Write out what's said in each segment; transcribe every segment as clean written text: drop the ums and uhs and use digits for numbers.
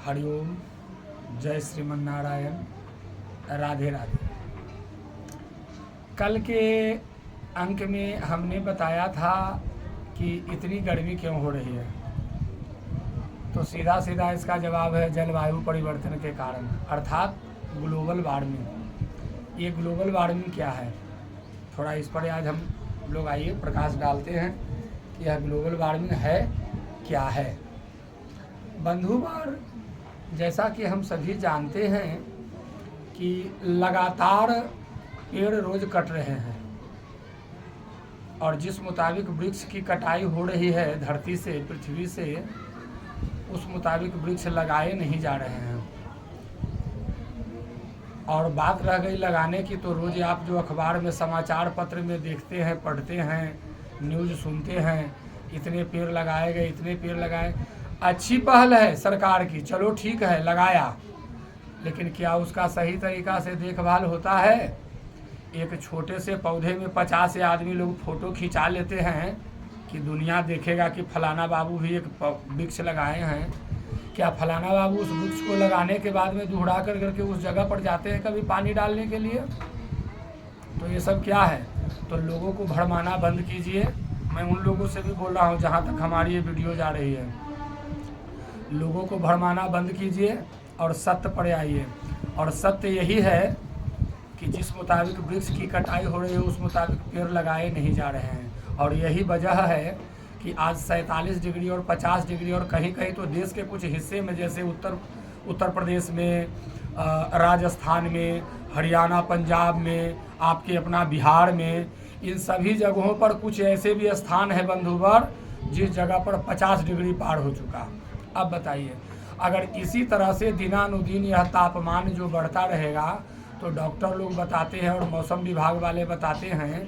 हरिओम, जय श्रीमन नारायण, राधे राधे। कल के अंक में हमने बताया था कि इतनी गर्मी क्यों हो रही है, तो सीधा सीधा इसका जवाब है जलवायु परिवर्तन के कारण, अर्थात ग्लोबल वार्मिंग। ये ग्लोबल वार्मिंग क्या है, थोड़ा इस पर आज हम लोग आइए प्रकाश डालते हैं कि यह ग्लोबल वार्मिंग है क्या है। बंधुवर, जैसा कि हम सभी जानते हैं कि लगातार पेड़ रोज कट रहे हैं और जिस मुताबिक वृक्ष की कटाई हो रही है धरती से, पृथ्वी से, उस मुताबिक वृक्ष लगाए नहीं जा रहे हैं। और बात रह गई लगाने की, तो रोज़ आप जो अखबार में, समाचार पत्र में देखते हैं, पढ़ते हैं, न्यूज़ सुनते हैं, इतने पेड़ लगाए गए, इतने पेड़ लगाए। अच्छी पहल है सरकार की, चलो ठीक है लगाया, लेकिन क्या उसका सही तरीक़ा से देखभाल होता है? एक छोटे से पौधे में 50 आदमी लोग फ़ोटो खिंचा लेते हैं कि दुनिया देखेगा कि फलाना बाबू भी एक वृक्ष लगाए हैं। क्या फलाना बाबू उस वृक्ष को लगाने के बाद में दुहरा कर करके उस जगह पर जाते हैं कभी पानी डालने के लिए? तो ये सब क्या है? तो लोगों को भरमाना बंद कीजिए। मैं उन लोगों से भी बोल रहा हूँ जहाँ तक हमारी ये वीडियो जा रही है, लोगों को भरमाना बंद कीजिए और सत्य पर आइए। और सत्य यही है कि जिस मुताबिक वृक्ष की कटाई हो रही है उस मुताबिक पेड़ लगाए नहीं जा रहे हैं। और यही वजह है कि आज 47 डिग्री और 50 डिग्री और कहीं कहीं तो देश के कुछ हिस्से में, जैसे उत्तर प्रदेश में, राजस्थान में, हरियाणा, पंजाब में, आपके अपना बिहार में, इन सभी जगहों पर कुछ ऐसे भी स्थान है बंधुवर जिस जगह पर 50 डिग्री पार हो चुका। अब बताइए, अगर इसी तरह से दिनानुदिन यह तापमान जो बढ़ता रहेगा, तो डॉक्टर लोग बताते हैं और मौसम विभाग वाले बताते हैं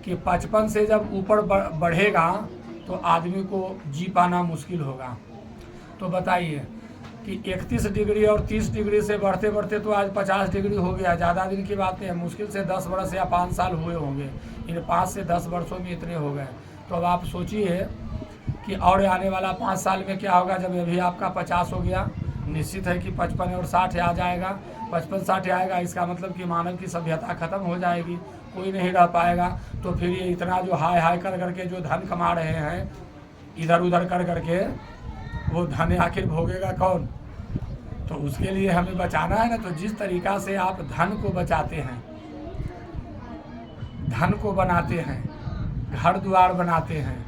कि 55 से जब ऊपर बढ़ेगा तो आदमी को जी पाना मुश्किल होगा। तो बताइए कि 31 डिग्री और 30 डिग्री से बढ़ते बढ़ते तो आज 50 डिग्री हो गया। ज़्यादा दिन की बात नहीं है, मुश्किल से 10 वर्ष या 5 साल हुए होंगे। इन 5 से 10 वर्षों में इतने हो गए। तो अब आप सोचिए कि और आने वाला 5 साल में क्या होगा जब अभी आपका 50 हो गया। निश्चित है कि 55 और 60 आ जाएगा। 55-60 आएगा, इसका मतलब कि मानव की सभ्यता खत्म हो जाएगी, कोई नहीं रह पाएगा। तो फिर ये इतना जो हाय हाय कर करके जो धन कमा रहे हैं इधर उधर कर करके, वो धन आखिर भोगेगा कौन? तो उसके लिए हमें बचाना है ना। तो जिस तरीक़ा से आप धन को बचाते हैं, धन को बनाते हैं, घर द्वार बनाते हैं,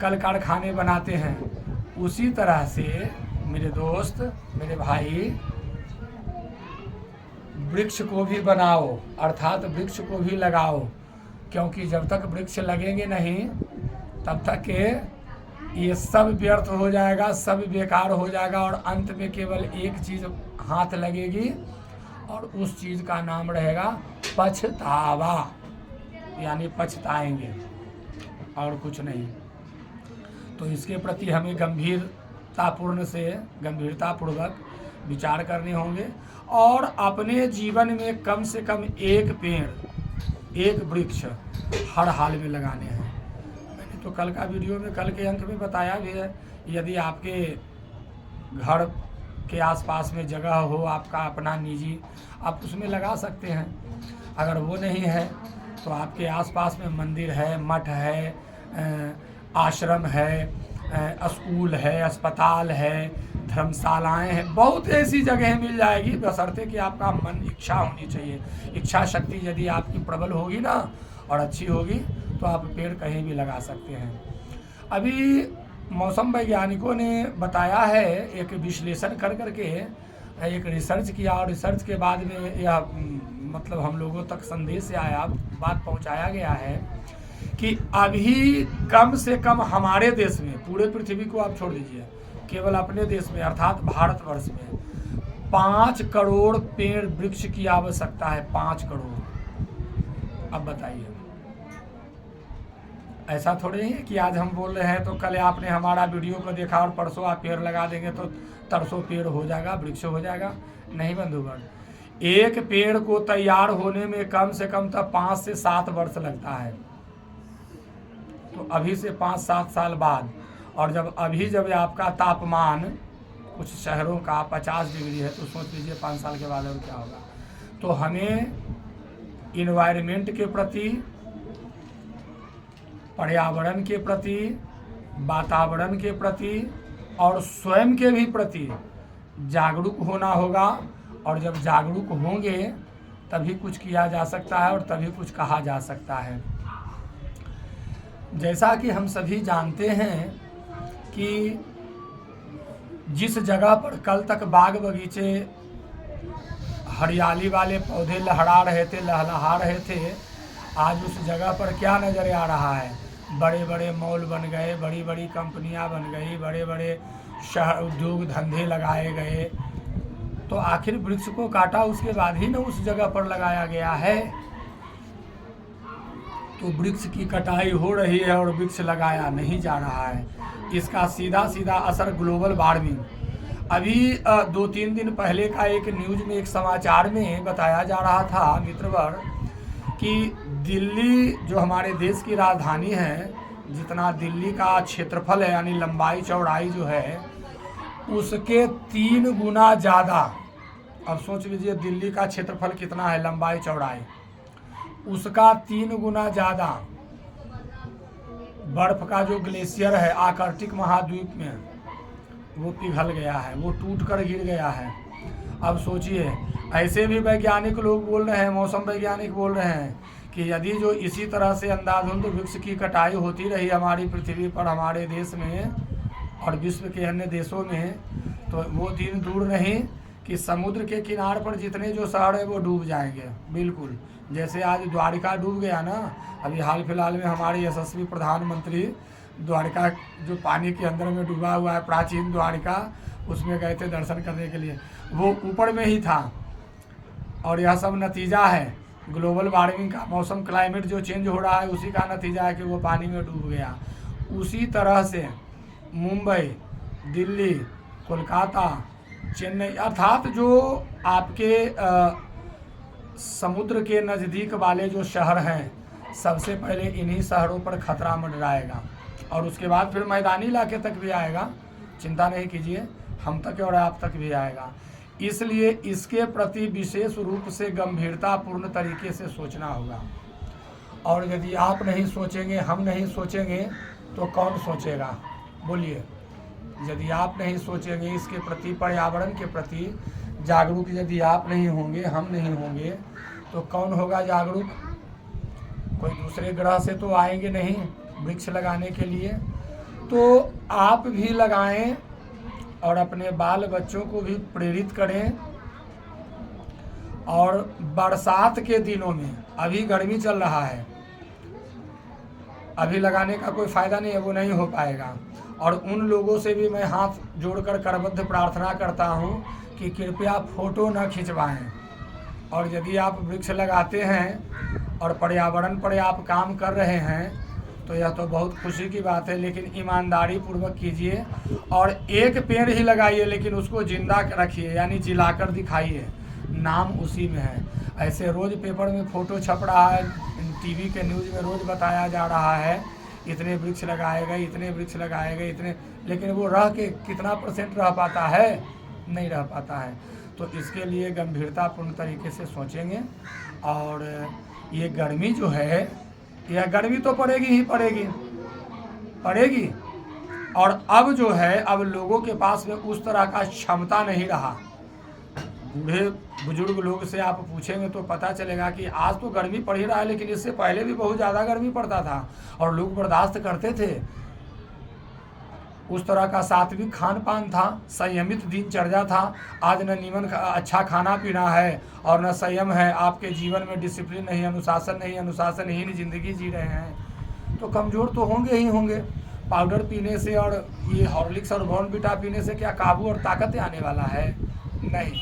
कल कारखाने बनाते हैं, उसी तरह से मेरे दोस्त, मेरे भाई, वृक्ष को भी बनाओ, अर्थात वृक्ष को भी लगाओ। क्योंकि जब तक वृक्ष लगेंगे नहीं तब तक ये सब व्यर्थ हो जाएगा, सब बेकार हो जाएगा और अंत में केवल एक चीज़ हाथ लगेगी और उस चीज़ का नाम रहेगा पछतावा, यानी पछताएंगे और कुछ नहीं। तो इसके प्रति हमें गंभीरतापूर्वक विचार करने होंगे और अपने जीवन में कम से कम एक पेड़, एक वृक्ष हर हाल में लगाने हैं। मैंने तो कल का वीडियो में, कल के अंक में बताया भी है, यदि आपके घर के आसपास में जगह हो आपका अपना निजी, आप उसमें लगा सकते हैं। अगर वो नहीं है तो आपके आसपास में मंदिर है, मठ है, आश्रम है, स्कूल है, अस्पताल है, धर्मशालाएं हैं, बहुत ऐसी जगह मिल जाएगी, बशर्ते कि आपका मन, इच्छा होनी चाहिए। इच्छा शक्ति यदि आपकी प्रबल होगी ना और अच्छी होगी तो आप पेड़ कहीं भी लगा सकते हैं। अभी मौसम वैज्ञानिकों ने बताया है, एक विश्लेषण कर करके एक रिसर्च किया और रिसर्च के बाद में यह मतलब हम लोगों तक संदेश से आया, बात पहुंचाया गया है कि अभी कम से कम हमारे देश में, पूरे पृथ्वी को आप छोड़ दीजिए, केवल अपने देश में अर्थात भारतवर्ष में 5 करोड़ पेड़ वृक्ष की आवश्यकता है। 5 करोड़। अब बताइए, ऐसा थोड़े ही है कि आज हम बोल रहे हैं तो कल आपने हमारा वीडियो को देखा और परसों आप पेड़ लगा देंगे तो तरसों पेड़ हो जाएगा, वृक्ष हो जाएगा। नहीं बंधुगण, एक पेड़ को तैयार होने में कम से कम तब 5 से 7 वर्ष लगता है। तो अभी से 5-7 साल बाद, और जब आपका तापमान कुछ शहरों का 50 डिग्री है, तो सोच लीजिए 5 साल के बाद और क्या होगा। तो हमें इन्वायरमेंट के प्रति, पर्यावरण के प्रति, वातावरण के प्रति और स्वयं के भी प्रति जागरूक होना होगा। और जब जागरूक होंगे तभी कुछ किया जा सकता है और तभी कुछ कहा जा सकता है। जैसा कि हम सभी जानते हैं कि जिस जगह पर कल तक बाग बगीचे हरियाली वाले पौधे लहरा रहे थे, लहलहा रहे थे, आज उस जगह पर क्या नज़र आ रहा है? बड़े बड़े मॉल बन गए, बड़ी बड़ी कंपनियां बन गई, बड़े बड़े शहर उद्योग धंधे लगाए गए। तो आखिर वृक्ष को काटा उसके बाद ही न उस जगह पर लगाया गया है। तो वृक्ष की कटाई हो रही है और वृक्ष लगाया नहीं जा रहा है। इसका सीधा सीधा असर ग्लोबल वार्मिंग। अभी 2-3 दिन पहले का एक न्यूज़ में, एक समाचार में बताया जा रहा था मित्रवर कि दिल्ली जो हमारे देश की राजधानी है, जितना दिल्ली का क्षेत्रफल है यानी लंबाई चौड़ाई जो है, उसके 3 गुना ज़्यादा। अब सोच लीजिए दिल्ली का क्षेत्रफल कितना है, लंबाई चौड़ाई, उसका 3 गुना ज़्यादा बर्फ का जो ग्लेशियर है आर्कटिक महाद्वीप में, वो पिघल गया है, वो टूट कर गिर गया है। अब सोचिए, ऐसे भी वैज्ञानिक लोग बोल रहे हैं, मौसम वैज्ञानिक बोल रहे हैं कि यदि जो इसी तरह से अंधाधुंध वृक्ष की कटाई होती रही हमारी पृथ्वी पर, हमारे देश में और विश्व के अन्य देशों में, तो वो दिन दूर नहीं कि समुद्र के किनारे पर जितने जो शहर है वो डूब जाएंगे। बिल्कुल जैसे आज द्वारिका डूब गया ना। अभी हाल फिलहाल में हमारे यशस्वी प्रधानमंत्री द्वारिका जो पानी के अंदर में डूबा हुआ है, प्राचीन द्वारिका, उसमें गए थे दर्शन करने के लिए। वो ऊपर में ही था। और यह सब नतीजा है ग्लोबल वार्मिंग का। मौसम क्लाइमेट जो चेंज हो रहा है उसी का नतीजा है कि वो पानी में डूब गया। उसी तरह से मुंबई, दिल्ली, कोलकाता, चेन्नई, अर्थात जो आपके समुद्र के नज़दीक वाले जो शहर हैं, सबसे पहले इन्हीं शहरों पर खतरा मंडराएगा और उसके बाद फिर मैदानी इलाके तक भी आएगा। चिंता नहीं कीजिए, हम तक और आप तक भी आएगा। इसलिए इसके प्रति विशेष रूप से गंभीरतापूर्ण तरीके से सोचना होगा। और यदि आप नहीं सोचेंगे, हम नहीं सोचेंगे, तो कौन सोचेगा? बोलिए। यदि आप नहीं सोचेंगे इसके प्रति, पर्यावरण के प्रति जागरूक यदि आप नहीं होंगे, हम नहीं होंगे, तो कौन होगा जागरूक? कोई दूसरे ग्रह से तो आएंगे नहीं वृक्ष लगाने के लिए। तो आप भी लगाएं और अपने बाल बच्चों को भी प्रेरित करें। और बरसात के दिनों में, अभी गर्मी चल रहा है, अभी लगाने का कोई फ़ायदा नहीं है, वो नहीं हो पाएगा। और उन लोगों से भी मैं हाथ जोड़कर करबद्ध प्रार्थना करता हूँ कि कृपया फ़ोटो न खिंचवाएं। और यदि आप वृक्ष लगाते हैं और पर्यावरण पर आप काम कर रहे हैं तो यह तो बहुत खुशी की बात है, लेकिन ईमानदारी पूर्वक कीजिए और एक पेड़ ही लगाइए, लेकिन उसको जिंदा रखिए, यानी जिलाकर दिखाइए, नाम उसी में है। ऐसे रोज़ पेपर में फ़ोटो छप रहा है, टीवी के न्यूज़ में रोज़ बताया जा रहा है इतने वृक्ष लगाए गए, इतने वृक्ष लगाए गए, इतने, लेकिन वो रह के कितना % रह पाता है? नहीं रह पाता है। तो इसके लिए गंभीरतापूर्ण तरीके से सोचेंगे। और ये गर्मी जो है, यह गर्मी तो पड़ेगी ही पड़ेगी। और अब जो है, अब लोगों के पास में उस तरह का क्षमता नहीं रहा। बूढ़े बुजुर्ग लोग से आप पूछेंगे तो पता चलेगा कि आज तो गर्मी पड़ ही रहा है, लेकिन इससे पहले भी बहुत ज़्यादा गर्मी पड़ता था और लोग बर्दाश्त करते थे। उस तरह का सात्विक खान पान था, संयमित दिनचर्या था। आज न नीमन अच्छा खाना पीना है और न संयम है, आपके जीवन में डिसिप्लिन नहीं, अनुशासनहीन जिंदगी जी रहे हैं, तो कमज़ोर तो होंगे ही होंगे। पाउडर पीने से और ये हॉर्लिक्स और बॉर्नविटा पीने से क्या काबू और ताकत आने वाला है? नहीं,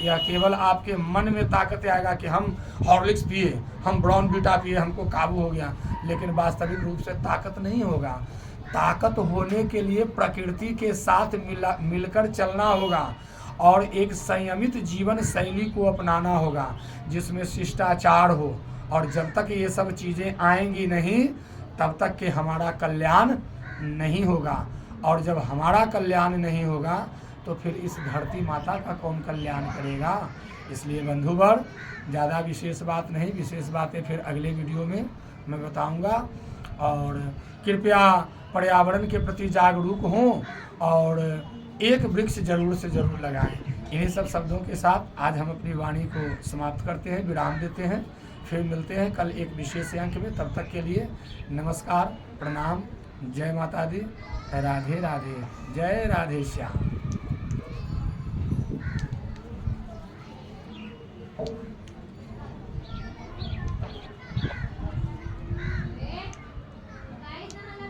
यह केवल आपके मन में ताकत आएगा कि हम हॉर्लिक्स पिए, हम बॉर्नविटा पिए, हमको काबू हो गया, लेकिन वास्तविक रूप से ताकत नहीं होगा। ताकत होने के लिए प्रकृति के साथ मिलकर चलना होगा और एक संयमित जीवन शैली को अपनाना होगा जिसमें शिष्टाचार हो। और जब तक ये सब चीज़ें आएंगी नहीं, तब तक कि हमारा कल्याण नहीं होगा। और जब हमारा कल्याण नहीं होगा तो फिर इस धरती माता का कौन कल्याण करेगा। इसलिए बंधुवर ज़्यादा विशेष बात नहीं, विशेष बातें फिर अगले वीडियो में मैं बताऊंगा। और कृपया पर्यावरण के प्रति जागरूक हों और एक वृक्ष जरूर से ज़रूर लगाएं। इन्हीं सब शब्दों के साथ आज हम अपनी वाणी को समाप्त करते हैं, विराम देते हैं। फिर मिलते हैं कल एक विशेष अंक में। तब तक के लिए नमस्कार, प्रणाम, जय माता दी, राधे राधे, जय राधे श्याम।